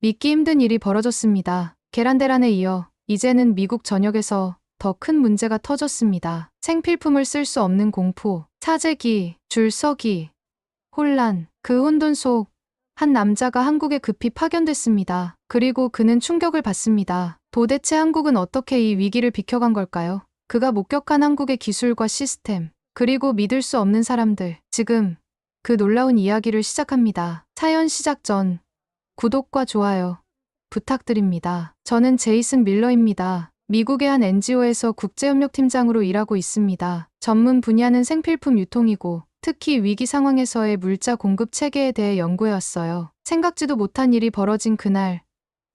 믿기 힘든 일이 벌어졌습니다. 계란 대란에 이어 이제는 미국 전역에서 더 큰 문제가 터졌습니다. 생필품을 쓸 수 없는 공포, 사재기, 줄서기, 혼란. 그 혼돈 속 한 남자가 한국에 급히 파견됐습니다. 그리고 그는 충격을 받습니다. 도대체 한국은 어떻게 이 위기를 비켜간 걸까요? 그가 목격한 한국의 기술과 시스템, 그리고 믿을 수 없는 사람들. 지금 그 놀라운 이야기를 시작합니다. 사연 시작 전 구독과 좋아요 부탁드립니다. 저는 제이슨 밀러입니다. 미국의 한 NGO에서 국제협력팀장으로 일하고 있습니다. 전문 분야는 생필품 유통이고 특히 위기 상황에서의 물자 공급 체계에 대해 연구해왔어요. 생각지도 못한 일이 벌어진 그날,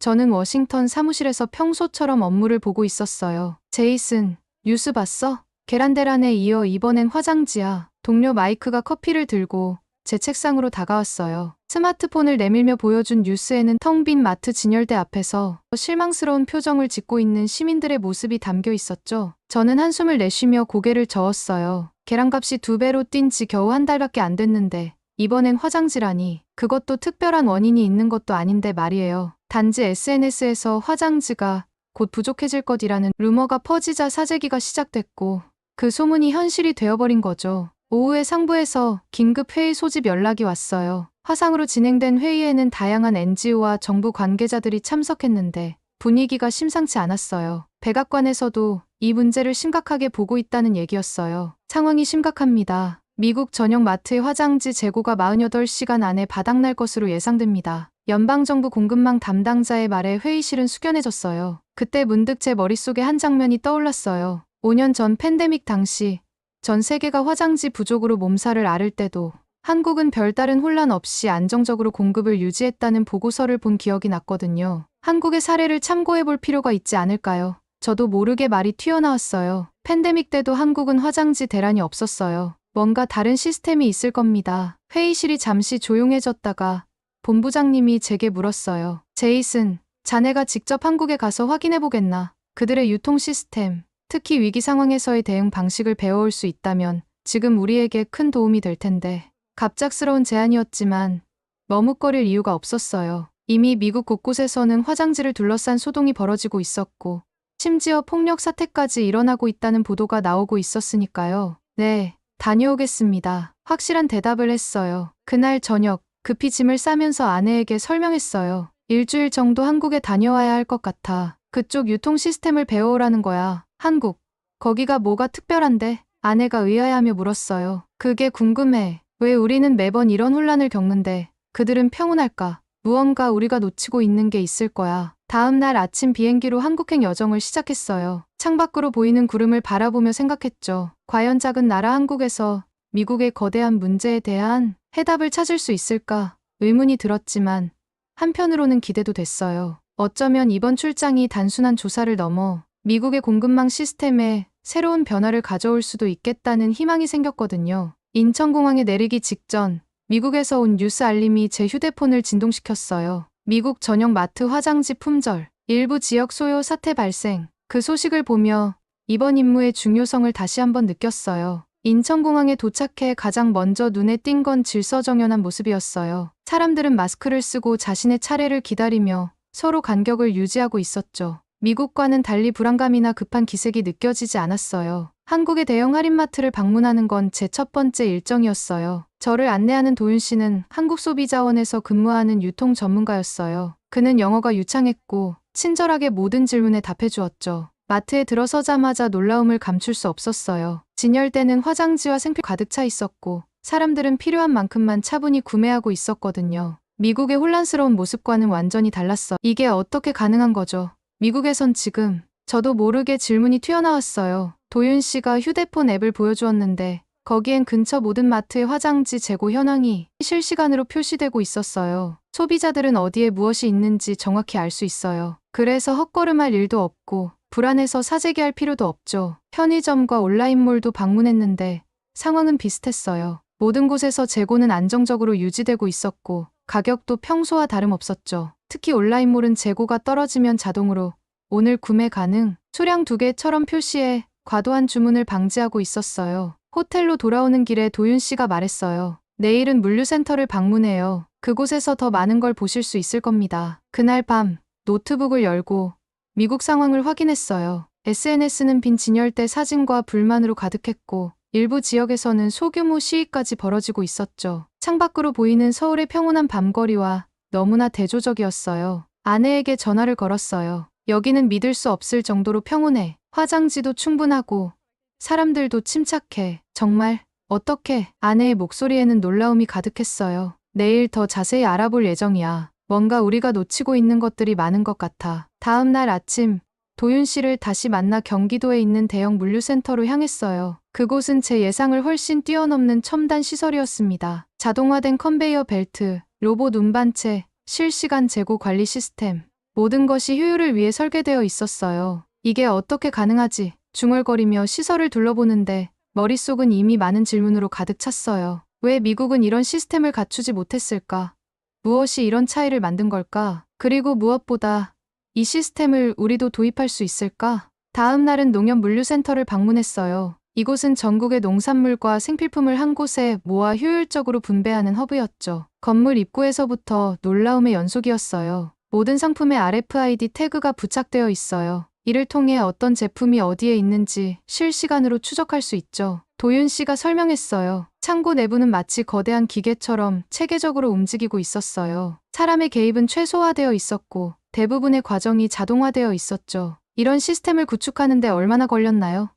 저는 워싱턴 사무실에서 평소처럼 업무를 보고 있었어요. 제이슨, 뉴스 봤어? 계란 대란에 이어 이번엔 화장지야. 동료 마이크가 커피를 들고 제 책상으로 다가왔어요. 스마트폰을 내밀며 보여준 뉴스에는 텅 빈 마트 진열대 앞에서 실망스러운 표정을 짓고 있는 시민들의 모습이 담겨 있었죠. 저는 한숨을 내쉬며 고개를 저었어요. 계란값이 2배로 뛴 지 겨우 한 달밖에 안 됐는데 이번엔 화장지라니. 그것도 특별한 원인이 있는 것도 아닌데 말이에요. 단지 SNS에서 화장지가 곧 부족해질 것이라는 루머가 퍼지자 사재기가 시작됐고 그 소문이 현실이 되어버린 거죠. 오후에 상부에서 긴급 회의 소집 연락이 왔어요. 화상으로 진행된 회의에는 다양한 NGO와 정부 관계자들이 참석했는데 분위기가 심상치 않았어요. 백악관에서도 이 문제를 심각하게 보고 있다는 얘기였어요. 상황이 심각합니다. 미국 전역 마트의 화장지 재고가 48시간 안에 바닥날 것으로 예상됩니다. 연방정부 공급망 담당자의 말에 회의실은 숙연해졌어요. 그때 문득 제 머릿속에 한 장면이 떠올랐어요. 5년 전 팬데믹 당시 전 세계가 화장지 부족으로 몸살을 앓을 때도 한국은 별다른 혼란 없이 안정적으로 공급을 유지했다는 보고서를 본 기억이 났거든요. 한국의 사례를 참고해 볼 필요가 있지 않을까요? 저도 모르게 말이 튀어나왔어요. 팬데믹 때도 한국은 화장지 대란이 없었어요. 뭔가 다른 시스템이 있을 겁니다. 회의실이 잠시 조용해졌다가 본부장님이 제게 물었어요. 제이슨, 자네가 직접 한국에 가서 확인해 보겠나? 그들의 유통 시스템, 특히 위기 상황에서의 대응 방식을 배워올 수 있다면 지금 우리에게 큰 도움이 될 텐데. 갑작스러운 제안이었지만 머뭇거릴 이유가 없었어요. 이미 미국 곳곳에서는 화장지를 둘러싼 소동이 벌어지고 있었고 심지어 폭력 사태까지 일어나고 있다는 보도가 나오고 있었으니까요. 네, 다녀오겠습니다. 확실한 대답을 했어요. 그날 저녁 급히 짐을 싸면서 아내에게 설명했어요. 일주일 정도 한국에 다녀와야 할 것 같아. 그쪽 유통 시스템을 배워오라는 거야. 한국, 거기가 뭐가 특별한데? 아내가 의아해하며 물었어요. 그게 궁금해. 왜 우리는 매번 이런 혼란을 겪는데 그들은 평온할까? 무언가 우리가 놓치고 있는 게 있을 거야. 다음 날 아침 비행기로 한국행 여정을 시작했어요. 창밖으로 보이는 구름을 바라보며 생각했죠. 과연 작은 나라 한국에서 미국의 거대한 문제에 대한 해답을 찾을 수 있을까? 의문이 들었지만 한편으로는 기대도 됐어요. 어쩌면 이번 출장이 단순한 조사를 넘어 미국의 공급망 시스템에 새로운 변화를 가져올 수도 있겠다는 희망이 생겼거든요. 인천공항에 내리기 직전 미국에서 온 뉴스 알림이 제 휴대폰을 진동시켰어요. 미국 전용 마트 화장지 품절, 일부 지역 소요 사태 발생. 그 소식을 보며 이번 임무의 중요성을 다시 한번 느꼈어요. 인천공항에 도착해 가장 먼저 눈에 띈 건 질서정연한 모습이었어요. 사람들은 마스크를 쓰고 자신의 차례를 기다리며 서로 간격을 유지하고 있었죠. 미국과는 달리 불안감이나 급한 기색이 느껴지지 않았어요. 한국의 대형 할인마트를 방문하는 건 제 첫 번째 일정이었어요. 저를 안내하는 도윤 씨는 한국소비자원에서 근무하는 유통 전문가였어요. 그는 영어가 유창했고 친절하게 모든 질문에 답해주었죠. 마트에 들어서자마자 놀라움을 감출 수 없었어요. 진열대는 화장지와 생필 가득 차 있었고 사람들은 필요한 만큼만 차분히 구매하고 있었거든요. 미국의 혼란스러운 모습과는 완전히 달랐어. 이게 어떻게 가능한 거죠? 미국에선 지금 저도 모르게 질문이 튀어나왔어요. 도윤 씨가 휴대폰 앱을 보여주었는데 거기엔 근처 모든 마트의 화장지 재고 현황이 실시간으로 표시되고 있었어요. 소비자들은 어디에 무엇이 있는지 정확히 알 수 있어요. 그래서 헛걸음할 일도 없고 불안해서 사재기할 필요도 없죠. 편의점과 온라인몰도 방문했는데 상황은 비슷했어요. 모든 곳에서 재고는 안정적으로 유지되고 있었고 가격도 평소와 다름없었죠. 특히 온라인몰은 재고가 떨어지면 자동으로 오늘 구매 가능, 수량 2개처럼 표시해 과도한 주문을 방지하고 있었어요. 호텔로 돌아오는 길에 도윤 씨가 말했어요. 내일은 물류센터를 방문해요. 그곳에서 더 많은 걸 보실 수 있을 겁니다. 그날 밤 노트북을 열고 미국 상황을 확인했어요. SNS는 빈 진열대 사진과 불만으로 가득했고 일부 지역에서는 소규모 시위까지 벌어지고 있었죠. 창밖으로 보이는 서울의 평온한 밤거리와 너무나 대조적이었어요. 아내에게 전화를 걸었어요. 여기는 믿을 수 없을 정도로 평온해. 화장지도 충분하고 사람들도 침착해. 정말 어떻게? 아내의 목소리에는 놀라움이 가득했어요. 내일 더 자세히 알아볼 예정이야. 뭔가 우리가 놓치고 있는 것들이 많은 것 같아. 다음 날 아침 도윤 씨를 다시 만나 경기도에 있는 대형 물류센터로 향했어요. 그곳은 제 예상을 훨씬 뛰어넘는 첨단 시설이었습니다. 자동화된 컨베이어 벨트, 로봇 운반체, 실시간 재고 관리 시스템. 모든 것이 효율을 위해 설계되어 있었어요. 이게 어떻게 가능하지? 중얼거리며 시설을 둘러보는데 머릿속은 이미 많은 질문으로 가득 찼어요. 왜 미국은 이런 시스템을 갖추지 못했을까? 무엇이 이런 차이를 만든 걸까? 그리고 무엇보다 이 시스템을 우리도 도입할 수 있을까? 다음 날은 농협 물류센터를 방문했어요. 이곳은 전국의 농산물과 생필품을 한 곳에 모아 효율적으로 분배하는 허브였죠. 건물 입구에서부터 놀라움의 연속이었어요. 모든 상품에 RFID 태그가 부착되어 있어요. 이를 통해 어떤 제품이 어디에 있는지 실시간으로 추적할 수 있죠. 도윤 씨가 설명했어요. 창고 내부는 마치 거대한 기계처럼 체계적으로 움직이고 있었어요. 사람의 개입은 최소화되어 있었고 대부분의 과정이 자동화되어 있었죠. 이런 시스템을 구축하는 데 얼마나 걸렸나요?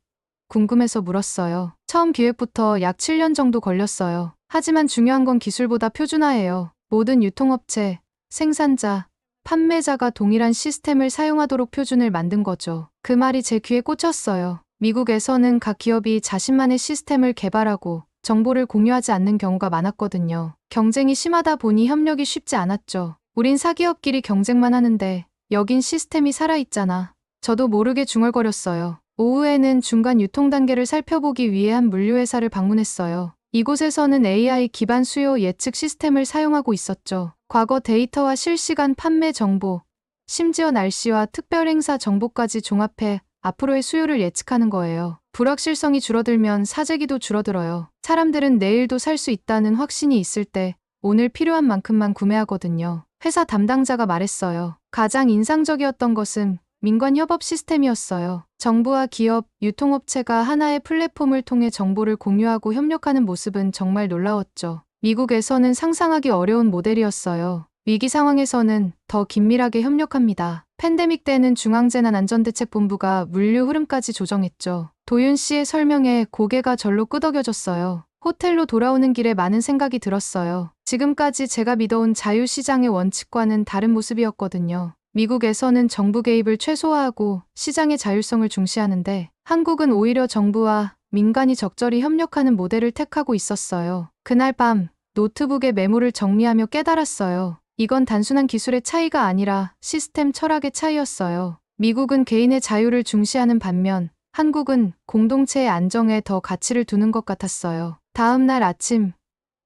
궁금해서 물었어요. 처음 기획부터 약 7년 정도 걸렸어요. 하지만 중요한 건 기술보다 표준화예요. 모든 유통업체, 생산자, 판매자가 동일한 시스템을 사용하도록 표준을 만든 거죠. 그 말이 제 귀에 꽂혔어요. 미국에서는 각 기업이 자신만의 시스템을 개발하고 정보를 공유하지 않는 경우가 많았거든요. 경쟁이 심하다 보니 협력이 쉽지 않았죠. 우린 사기업끼리 경쟁만 하는데 여긴 시스템이 살아있잖아. 저도 모르게 중얼거렸어요. 오후에는 중간 유통 단계를 살펴보기 위해 한 물류회사를 방문했어요. 이곳에서는 AI 기반 수요 예측 시스템을 사용하고 있었죠. 과거 데이터와 실시간 판매 정보, 심지어 날씨와 특별 행사 정보까지 종합해 앞으로의 수요를 예측하는 거예요. 불확실성이 줄어들면 사재기도 줄어들어요. 사람들은 내일도 살 수 있다는 확신이 있을 때 오늘 필요한 만큼만 구매하거든요. 회사 담당자가 말했어요. 가장 인상적이었던 것은 민관 협업 시스템이었어요. 정부와 기업, 유통업체가 하나의 플랫폼을 통해 정보를 공유하고 협력하는 모습은 정말 놀라웠죠. 미국에서는 상상하기 어려운 모델이었어요. 위기 상황에서는 더 긴밀하게 협력합니다. 팬데믹 때는 중앙재난안전대책본부가 물류 흐름까지 조정했죠. 도윤 씨의 설명에 고개가 절로 끄덕여졌어요. 호텔로 돌아오는 길에 많은 생각이 들었어요. 지금까지 제가 믿어온 자유시장의 원칙과는 다른 모습이었거든요. 미국에서는 정부 개입을 최소화하고 시장의 자율성을 중시하는데 한국은 오히려 정부와 민간이 적절히 협력하는 모델을 택하고 있었어요. 그날 밤 노트북에 메모를 정리하며 깨달았어요. 이건 단순한 기술의 차이가 아니라 시스템 철학의 차이였어요. 미국은 개인의 자유를 중시하는 반면 한국은 공동체의 안정에 더 가치를 두는 것 같았어요. 다음 날 아침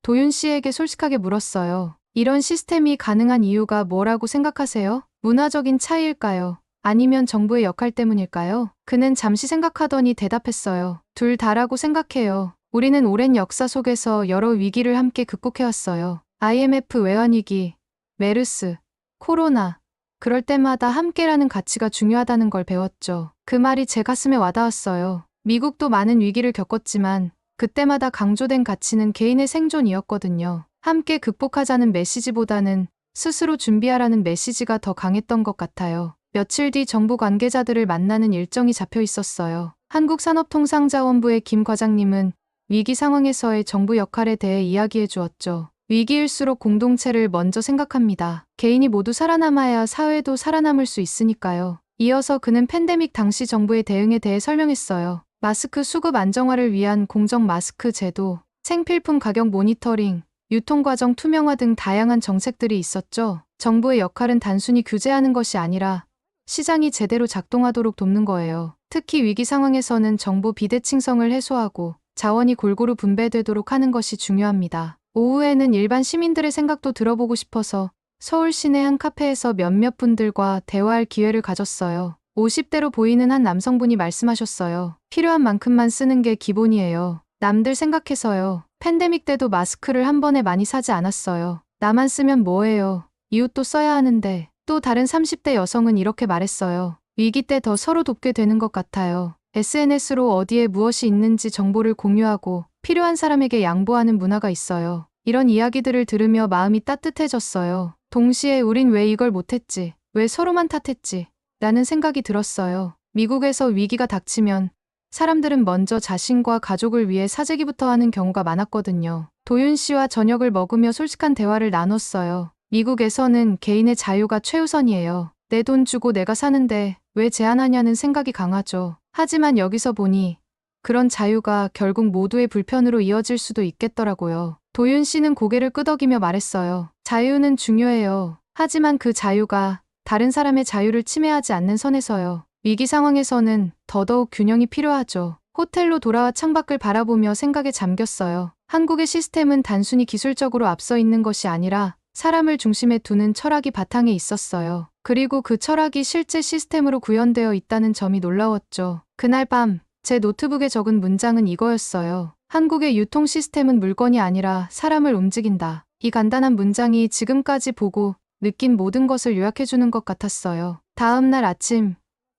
도윤 씨에게 솔직하게 물었어요. 이런 시스템이 가능한 이유가 뭐라고 생각하세요? 문화적인 차이일까요? 아니면 정부의 역할 때문일까요? 그는 잠시 생각하더니 대답했어요. 둘 다라고 생각해요. 우리는 오랜 역사 속에서 여러 위기를 함께 극복해왔어요. IMF 외환위기, 메르스, 코로나. 그럴 때마다 함께라는 가치가 중요하다는 걸 배웠죠. 그 말이 제 가슴에 와닿았어요. 미국도 많은 위기를 겪었지만 그때마다 강조된 가치는 개인의 생존이었거든요. 함께 극복하자는 메시지보다는 스스로 준비하라는 메시지가 더 강했던 것 같아요. 며칠 뒤 정부 관계자들을 만나는 일정이 잡혀 있었어요. 한국산업통상자원부의 김 과장님은 위기 상황에서의 정부 역할에 대해 이야기해 주었죠. 위기일수록 공동체를 먼저 생각합니다. 개인이 모두 살아남아야 사회도 살아남을 수 있으니까요. 이어서 그는 팬데믹 당시 정부의 대응에 대해 설명했어요. 마스크 수급 안정화를 위한 공정 마스크 제도, 생필품 가격 모니터링, 유통과정 투명화 등 다양한 정책들이 있었죠. 정부의 역할은 단순히 규제하는 것이 아니라 시장이 제대로 작동하도록 돕는 거예요. 특히 위기 상황에서는 정보 비대칭성을 해소하고 자원이 골고루 분배되도록 하는 것이 중요합니다. 오후에는 일반 시민들의 생각도 들어보고 싶어서 서울 시내 한 카페에서 몇몇 분들과 대화할 기회를 가졌어요. 50대로 보이는 한 남성분이 말씀하셨어요. 필요한 만큼만 쓰는 게 기본이에요. 남들 생각해서요. 팬데믹 때도 마스크를 한 번에 많이 사지 않았어요. 나만 쓰면 뭐해요. 이웃도 써야 하는데. 또 다른 30대 여성은 이렇게 말했어요. 위기 때 더 서로 돕게 되는 것 같아요. SNS로 어디에 무엇이 있는지 정보를 공유하고 필요한 사람에게 양보하는 문화가 있어요. 이런 이야기들을 들으며 마음이 따뜻해졌어요. 동시에 우린 왜 이걸 못했지? 왜 서로만 탓했지? 라는 생각이 들었어요. 미국에서 위기가 닥치면 사람들은 먼저 자신과 가족을 위해 사재기부터 하는 경우가 많았거든요. 도윤 씨와 저녁을 먹으며 솔직한 대화를 나눴어요. 미국에서는 개인의 자유가 최우선이에요. 내 돈 주고 내가 사는데 왜 제한하냐는 생각이 강하죠. 하지만 여기서 보니 그런 자유가 결국 모두의 불편으로 이어질 수도 있겠더라고요. 도윤 씨는 고개를 끄덕이며 말했어요. 자유는 중요해요. 하지만 그 자유가 다른 사람의 자유를 침해하지 않는 선에서요. 위기 상황에서는 더더욱 균형이 필요하죠. 호텔로 돌아와 창밖을 바라보며 생각에 잠겼어요. 한국의 시스템은 단순히 기술적으로 앞서 있는 것이 아니라 사람을 중심에 두는 철학이 바탕에 있었어요. 그리고 그 철학이 실제 시스템으로 구현되어 있다는 점이 놀라웠죠. 그날 밤, 제 노트북에 적은 문장은 이거였어요. 한국의 유통 시스템은 물건이 아니라 사람을 움직인다. 이 간단한 문장이 지금까지 보고 느낀 모든 것을 요약해주는 것 같았어요. 다음 날 아침,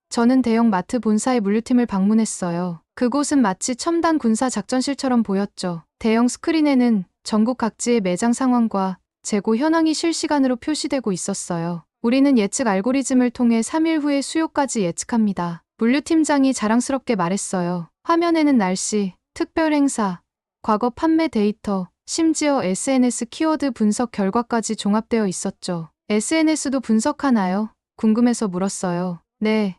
저는 대형 마트 본사의 물류팀을 방문했어요. 그곳은 마치 첨단 군사 작전실처럼 보였죠. 대형 스크린에는 전국 각지의 매장 상황과 재고 현황이 실시간으로 표시되고 있었어요. 우리는 예측 알고리즘을 통해 3일 후의 수요까지 예측합니다. 물류팀장이 자랑스럽게 말했어요. 화면에는 날씨, 특별 행사, 과거 판매 데이터, 심지어 SNS 키워드 분석 결과까지 종합되어 있었죠. SNS도 분석하나요? 궁금해서 물었어요. 네.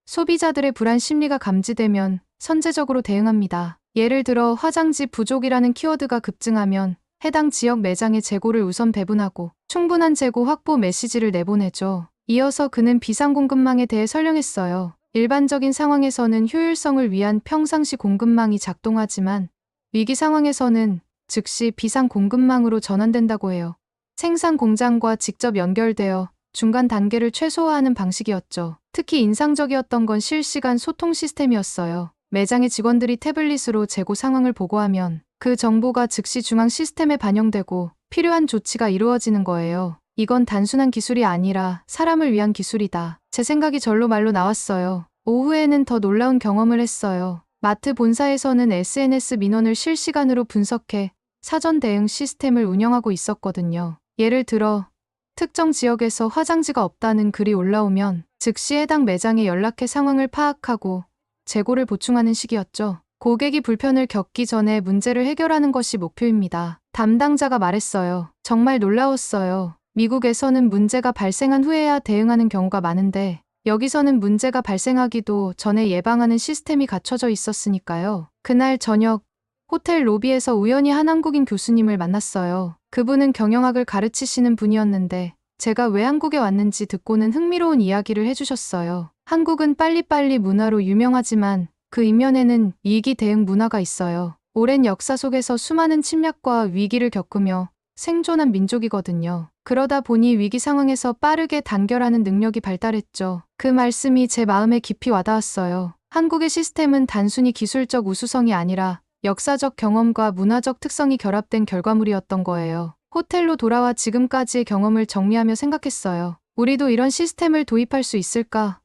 소비자들의 불안 심리가 감지되면 선제적으로 대응합니다. 예를 들어 화장지 부족이라는 키워드가 급증하면 해당 지역 매장의 재고를 우선 배분하고 충분한 재고 확보 메시지를 내보내죠. 이어서 그는 비상공급망에 대해 설명했어요. 일반적인 상황에서는 효율성을 위한 평상시 공급망이 작동하지만 위기 상황에서는 즉시 비상공급망으로 전환된다고 해요. 생산 공장과 직접 연결되어 중간 단계를 최소화하는 방식이었죠. 특히 인상적이었던 건 실시간 소통 시스템이었어요. 매장의 직원들이 태블릿으로 재고 상황을 보고하면 그 정보가 즉시 중앙 시스템에 반영되고 필요한 조치가 이루어지는 거예요. 이건 단순한 기술이 아니라 사람을 위한 기술이다. 제 생각이 절로 말로 나왔어요. 오후에는 더 놀라운 경험을 했어요. 마트 본사에서는 SNS 민원을 실시간으로 분석해 사전 대응 시스템을 운영하고 있었거든요. 예를 들어 특정 지역에서 화장지가 없다는 글이 올라오면 즉시 해당 매장에 연락해 상황을 파악하고 재고를 보충하는 시기였죠. 고객이 불편을 겪기 전에 문제를 해결하는 것이 목표입니다. 담당자가 말했어요. 정말 놀라웠어요. 미국에서는 문제가 발생한 후에야 대응하는 경우가 많은데 여기서는 문제가 발생하기도 전에 예방하는 시스템이 갖춰져 있었으니까요. 그날 저녁 호텔 로비에서 우연히 한 한국인 교수님을 만났어요. 그분은 경영학을 가르치시는 분이었는데 제가 왜 한국에 왔는지 듣고는 흥미로운 이야기를 해주셨어요. 한국은 빨리빨리 문화로 유명하지만 그 이면에는 위기 대응 문화가 있어요. 오랜 역사 속에서 수많은 침략과 위기를 겪으며 생존한 민족이거든요. 그러다 보니 위기 상황에서 빠르게 단결하는 능력이 발달했죠. 그 말씀이 제 마음에 깊이 와닿았어요. 한국의 시스템은 단순히 기술적 우수성이 아니라 역사적 경험과 문화적 특성이 결합된 결과물이었던 거예요. 호텔로 돌아와 지금까지의 경험을 정리하며 생각했어요. 우리도 이런 시스템을 도입할 수 있을까?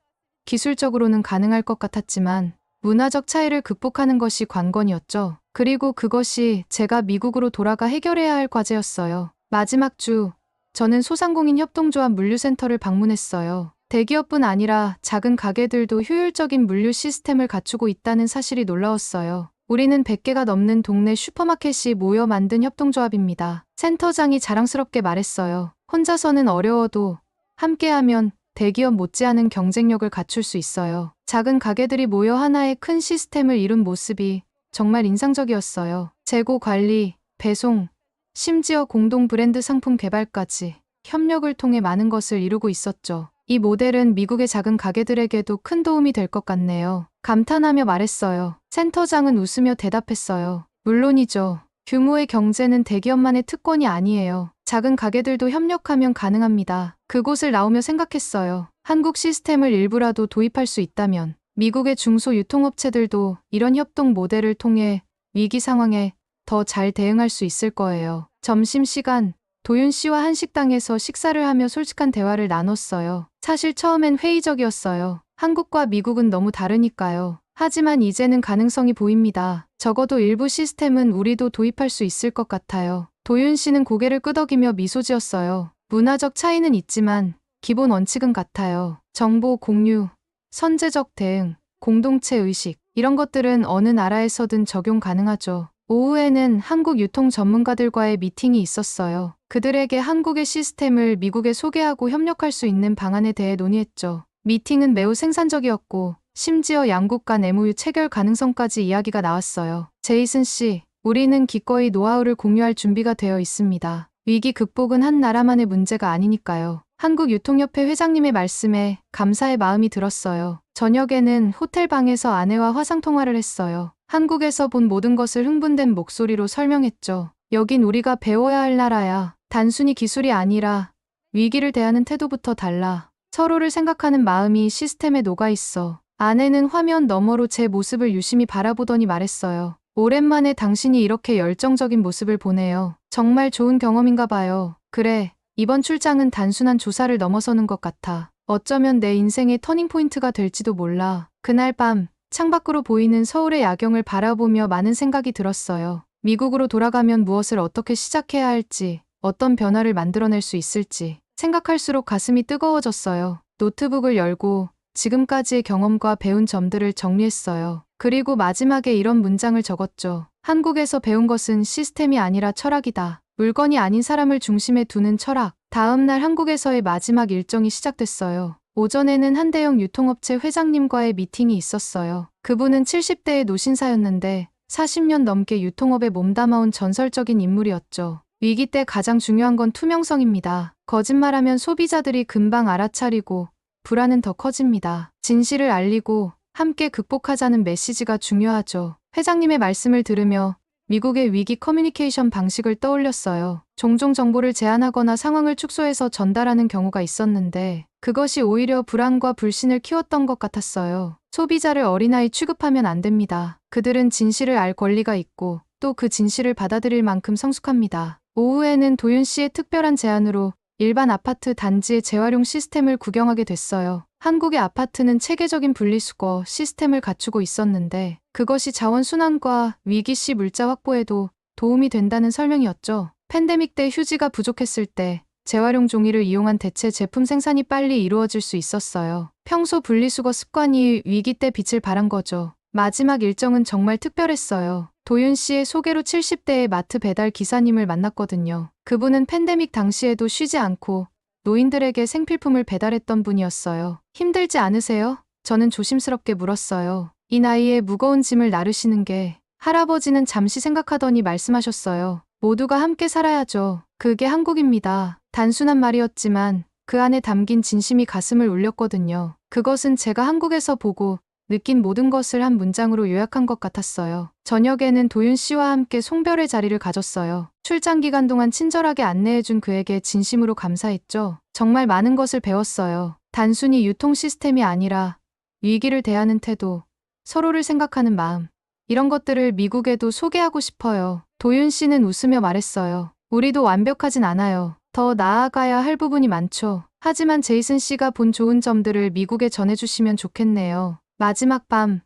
기술적으로는 가능할 것 같았지만 문화적 차이를 극복하는 것이 관건이었죠. 그리고 그것이 제가 미국으로 돌아가 해결해야 할 과제였어요. 마지막 주, 저는 소상공인 협동조합 물류센터를 방문했어요. 대기업뿐 아니라 작은 가게들도 효율적인 물류 시스템을 갖추고 있다는 사실이 놀라웠어요. 우리는 100개가 넘는 동네 슈퍼마켓이 모여 만든 협동조합입니다. 센터장이 자랑스럽게 말했어요. 혼자서는 어려워도 함께하면 대기업 못지않은 경쟁력을 갖출 수 있어요. 작은 가게들이 모여 하나의 큰 시스템을 이룬 모습이 정말 인상적이었어요. 재고 관리, 배송, 심지어 공동 브랜드 상품 개발까지 협력을 통해 많은 것을 이루고 있었죠. 이 모델은 미국의 작은 가게들에게도 큰 도움이 될 것 같네요. 감탄하며 말했어요. 센터장은 웃으며 대답했어요. 물론이죠. 규모의 경제는 대기업만의 특권이 아니에요. 작은 가게들도 협력하면 가능합니다. 그곳을 나오며 생각했어요. 한국 시스템을 일부라도 도입할 수 있다면 미국의 중소 유통업체들도 이런 협동 모델을 통해 위기 상황에 더 잘 대응할 수 있을 거예요. 점심시간, 도윤 씨와 한 식당에서 식사를 하며 솔직한 대화를 나눴어요. 사실 처음엔 회의적이었어요. 한국과 미국은 너무 다르니까요. 하지만 이제는 가능성이 보입니다. 적어도 일부 시스템은 우리도 도입할 수 있을 것 같아요. 도윤 씨는 고개를 끄덕이며 미소 지었어요. 문화적 차이는 있지만 기본 원칙은 같아요. 정보 공유, 선제적 대응, 공동체 의식, 이런 것들은 어느 나라에서든 적용 가능하죠. 오후에는 한국 유통 전문가들과의 미팅이 있었어요. 그들에게 한국의 시스템을 미국에 소개하고 협력할 수 있는 방안에 대해 논의했죠. 미팅은 매우 생산적이었고 심지어 양국 간 MOU 체결 가능성까지 이야기가 나왔어요. 제이슨 씨, 우리는 기꺼이 노하우를 공유할 준비가 되어 있습니다. 위기 극복은 한 나라만의 문제가 아니니까요. 한국유통협회 회장님의 말씀에 감사의 마음이 들었어요. 저녁에는 호텔 방에서 아내와 화상통화를 했어요. 한국에서 본 모든 것을 흥분된 목소리로 설명했죠. 여긴 우리가 배워야 할 나라야. 단순히 기술이 아니라 위기를 대하는 태도부터 달라. 서로를 생각하는 마음이 시스템에 녹아있어. 아내는 화면 너머로 제 모습을 유심히 바라보더니 말했어요. 오랜만에 당신이 이렇게 열정적인 모습을 보네요. 정말 좋은 경험인가 봐요. 그래, 이번 출장은 단순한 조사를 넘어서는 것 같아. 어쩌면 내 인생의 터닝포인트가 될지도 몰라. 그날 밤, 창밖으로 보이는 서울의 야경을 바라보며 많은 생각이 들었어요. 미국으로 돌아가면 무엇을 어떻게 시작해야 할지, 어떤 변화를 만들어낼 수 있을지 생각할수록 가슴이 뜨거워졌어요. 노트북을 열고 지금까지의 경험과 배운 점들을 정리했어요. 그리고 마지막에 이런 문장을 적었죠. 한국에서 배운 것은 시스템이 아니라 철학이다. 물건이 아닌 사람을 중심에 두는 철학. 다음 날 한국에서의 마지막 일정이 시작됐어요. 오전에는 한 대형 유통업체 회장님과의 미팅이 있었어요. 그분은 70대의 노신사였는데 40년 넘게 유통업에 몸담아온 전설적인 인물이었죠. 위기 때 가장 중요한 건 투명성입니다. 거짓말하면 소비자들이 금방 알아차리고 불안은 더 커집니다. 진실을 알리고 함께 극복하자는 메시지가 중요하죠. 회장님의 말씀을 들으며 미국의 위기 커뮤니케이션 방식을 떠올렸어요. 종종 정보를 제안하거나 상황을 축소해서 전달하는 경우가 있었는데 그것이 오히려 불안과 불신을 키웠던 것 같았어요. 소비자를 어린아이 취급하면 안 됩니다. 그들은 진실을 알 권리가 있고 또 그 진실을 받아들일 만큼 성숙합니다. 오후에는 도윤 씨의 특별한 제안으로 일반 아파트 단지의 재활용 시스템을 구경하게 됐어요. 한국의 아파트는 체계적인 분리수거 시스템을 갖추고 있었는데 그것이 자원순환과 위기 시 물자 확보에도 도움이 된다는 설명이었죠. 팬데믹 때 휴지가 부족했을 때 재활용 종이를 이용한 대체 제품 생산이 빨리 이루어질 수 있었어요. 평소 분리수거 습관이 위기 때 빛을 발한 거죠. 마지막 일정은 정말 특별했어요. 도윤 씨의 소개로 70대의 마트 배달 기사님을 만났거든요. 그분은 팬데믹 당시에도 쉬지 않고 노인들에게 생필품을 배달했던 분이었어요. 힘들지 않으세요? 저는 조심스럽게 물었어요. 이 나이에 무거운 짐을 나르시는 게 할아버지는 잠시 생각하더니 말씀하셨어요. 모두가 함께 살아야죠. 그게 한국입니다. 단순한 말이었지만 그 안에 담긴 진심이 가슴을 울렸거든요. 그것은 제가 한국에서 보고 느낀 모든 것을 한 문장으로 요약한 것 같았어요. 저녁에는 도윤 씨와 함께 송별회 자리를 가졌어요. 출장 기간 동안 친절하게 안내해준 그에게 진심으로 감사했죠. 정말 많은 것을 배웠어요. 단순히 유통 시스템이 아니라 위기를 대하는 태도, 서로를 생각하는 마음, 이런 것들을 미국에도 소개하고 싶어요. 도윤 씨는 웃으며 말했어요. 우리도 완벽하진 않아요. 더 나아가야 할 부분이 많죠. 하지만 제이슨 씨가 본 좋은 점들을 미국에 전해주시면 좋겠네요. 마지막 밤,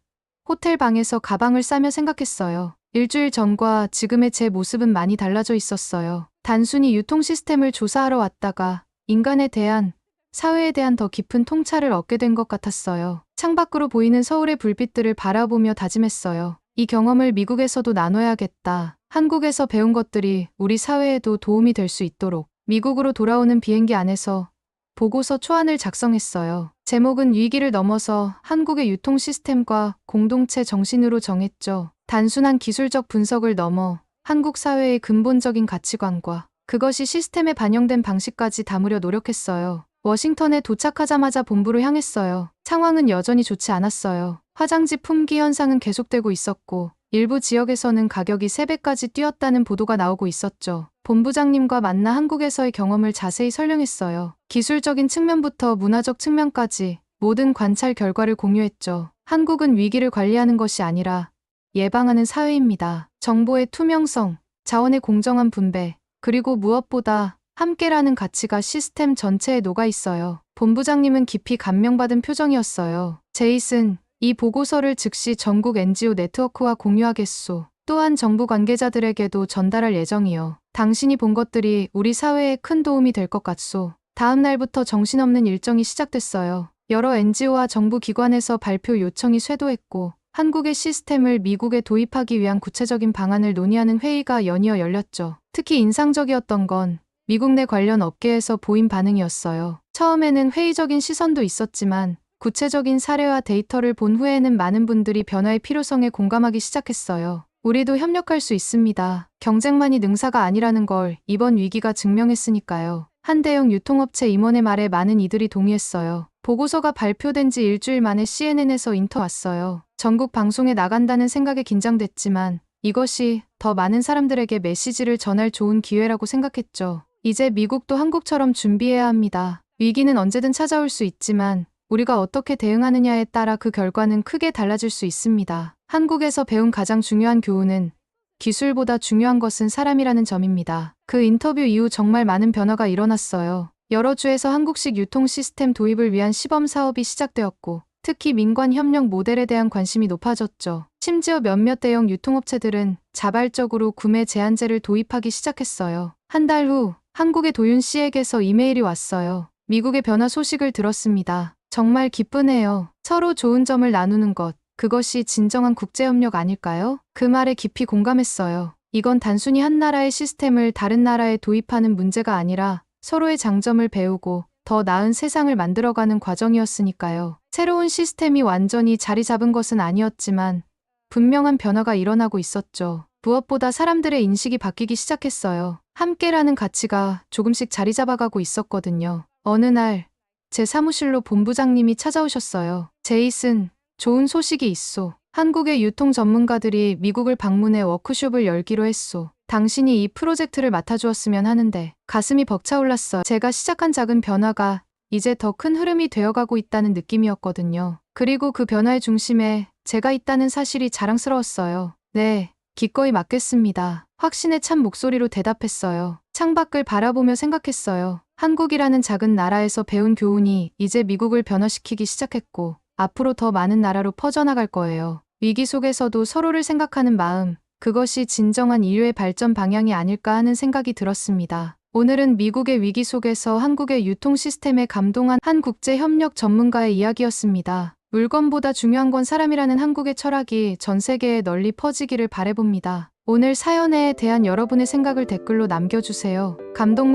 호텔 방에서 가방을 싸며 생각했어요. 일주일 전과 지금의 제 모습은 많이 달라져 있었어요. 단순히 유통 시스템을 조사하러 왔다가 인간에 대한, 사회에 대한 더 깊은 통찰을 얻게 된 것 같았어요. 창밖으로 보이는 서울의 불빛들을 바라보며 다짐했어요. 이 경험을 미국에서도 나눠야겠다. 한국에서 배운 것들이 우리 사회에도 도움이 될 수 있도록. 미국으로 돌아오는 비행기 안에서 보고서 초안을 작성했어요. 제목은 위기를 넘어서 한국의 유통 시스템과 공동체 정신으로 정했죠. 단순한 기술적 분석을 넘어 한국 사회의 근본적인 가치관과 그것이 시스템에 반영된 방식까지 담으려 노력했어요. 워싱턴에 도착하자마자 본부로 향했어요. 상황은 여전히 좋지 않았어요. 화장지 품귀 현상은 계속되고 있었고 일부 지역에서는 가격이 3배까지 뛰었다는 보도가 나오고 있었죠. 본부장님과 만나 한국에서의 경험을 자세히 설명했어요. 기술적인 측면부터 문화적 측면까지 모든 관찰 결과를 공유했죠. 한국은 위기를 관리하는 것이 아니라 예방하는 사회입니다. 정보의 투명성, 자원의 공정한 분배, 그리고 무엇보다 함께라는 가치가 시스템 전체에 녹아 있어요. 본부장님은 깊이 감명받은 표정이었어요. 제이슨, 이 보고서를 즉시 전국 NGO 네트워크와 공유하겠소. 또한 정부 관계자들에게도 전달할 예정이요. 당신이 본 것들이 우리 사회에 큰 도움이 될 것 같소. 다음 날부터 정신없는 일정이 시작됐어요. 여러 NGO와 정부 기관에서 발표 요청이 쇄도했고 한국의 시스템을 미국에 도입하기 위한 구체적인 방안을 논의하는 회의가 연이어 열렸죠. 특히 인상적이었던 건 미국 내 관련 업계에서 보인 반응이었어요. 처음에는 회의적인 시선도 있었지만 구체적인 사례와 데이터를 본 후에는 많은 분들이 변화의 필요성에 공감하기 시작했어요. 우리도 협력할 수 있습니다. 경쟁만이 능사가 아니라는 걸 이번 위기가 증명했으니까요. 한 대형 유통업체 임원의 말에 많은 이들이 동의했어요. 보고서가 발표된 지 일주일 만에 CNN에서 인터 왔어요. 전국 방송에 나간다는 생각에 긴장됐지만 이것이 더 많은 사람들에게 메시지를 전할 좋은 기회라고 생각했죠. 이제 미국도 한국처럼 준비해야 합니다. 위기는 언제든 찾아올 수 있지만 우리가 어떻게 대응하느냐에 따라 그 결과는 크게 달라질 수 있습니다. 한국에서 배운 가장 중요한 교훈은 기술보다 중요한 것은 사람이라는 점입니다. 그 인터뷰 이후 정말 많은 변화가 일어났어요. 여러 주에서 한국식 유통 시스템 도입을 위한 시범 사업이 시작되었고 특히 민관 협력 모델에 대한 관심이 높아졌죠. 심지어 몇몇 대형 유통업체들은 자발적으로 구매 제한제를 도입하기 시작했어요. 한 달 후 한국의 도윤 씨에게서 이메일이 왔어요. 미국의 변화 소식을 들었습니다. 정말 기쁘네요. 서로 좋은 점을 나누는 것, 그것이 진정한 국제협력 아닐까요? 그 말에 깊이 공감했어요. 이건 단순히 한 나라의 시스템을 다른 나라에 도입하는 문제가 아니라 서로의 장점을 배우고 더 나은 세상을 만들어가는 과정이었으니까요. 새로운 시스템이 완전히 자리 잡은 것은 아니었지만 분명한 변화가 일어나고 있었죠. 무엇보다 사람들의 인식이 바뀌기 시작했어요. 함께라는 가치가 조금씩 자리 잡아가고 있었거든요. 어느 날 제 사무실로 본부장님이 찾아오셨어요. 제이슨, 좋은 소식이 있소. 한국의 유통 전문가들이 미국을 방문해 워크숍을 열기로 했소. 당신이 이 프로젝트를 맡아주었으면 하는데 가슴이 벅차올랐어요. 제가 시작한 작은 변화가 이제 더 큰 흐름이 되어가고 있다는 느낌이었거든요. 그리고 그 변화의 중심에 제가 있다는 사실이 자랑스러웠어요. 네, 기꺼이 맡겠습니다. 확신에 찬 목소리로 대답했어요. 창밖을 바라보며 생각했어요. 한국이라는 작은 나라에서 배운 교훈이 이제 미국을 변화시키기 시작했고 앞으로 더 많은 나라로 퍼져나갈 거예요. 위기 속에서도 서로를 생각하는 마음, 그것이 진정한 인류의 발전 방향이 아닐까 하는 생각이 들었습니다. 오늘은 미국의 위기 속에서 한국의 유통 시스템에 감동한 한 국제협력 전문가의 이야기였습니다. 물건보다 중요한 건 사람이라는 한국의 철학이 전 세계에 널리 퍼지기를 바라봅니다. 오늘 사연에 대한 여러분의 생각을 댓글로 남겨주세요.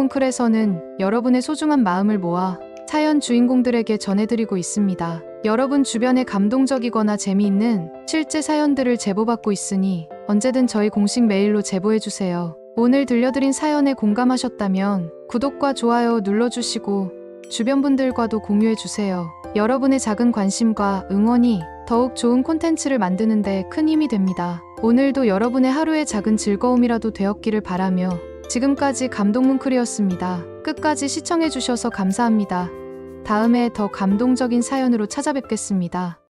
감동뭉클에서는 여러분의 소중한 마음을 모아 사연 주인공들에게 전해드리고 있습니다. 여러분 주변에 감동적이거나 재미있는 실제 사연들을 제보받고 있으니 언제든 저희 공식 메일로 제보해주세요. 오늘 들려드린 사연에 공감하셨다면 구독과 좋아요 눌러주시고 주변 분들과도 공유해주세요. 여러분의 작은 관심과 응원이 더욱 좋은 콘텐츠를 만드는 데 큰 힘이 됩니다. 오늘도 여러분의 하루의 작은 즐거움이라도 되었기를 바라며 지금까지 감동뭉클이었습니다. 끝까지 시청해주셔서 감사합니다. 다음에 더 감동적인 사연으로 찾아뵙겠습니다.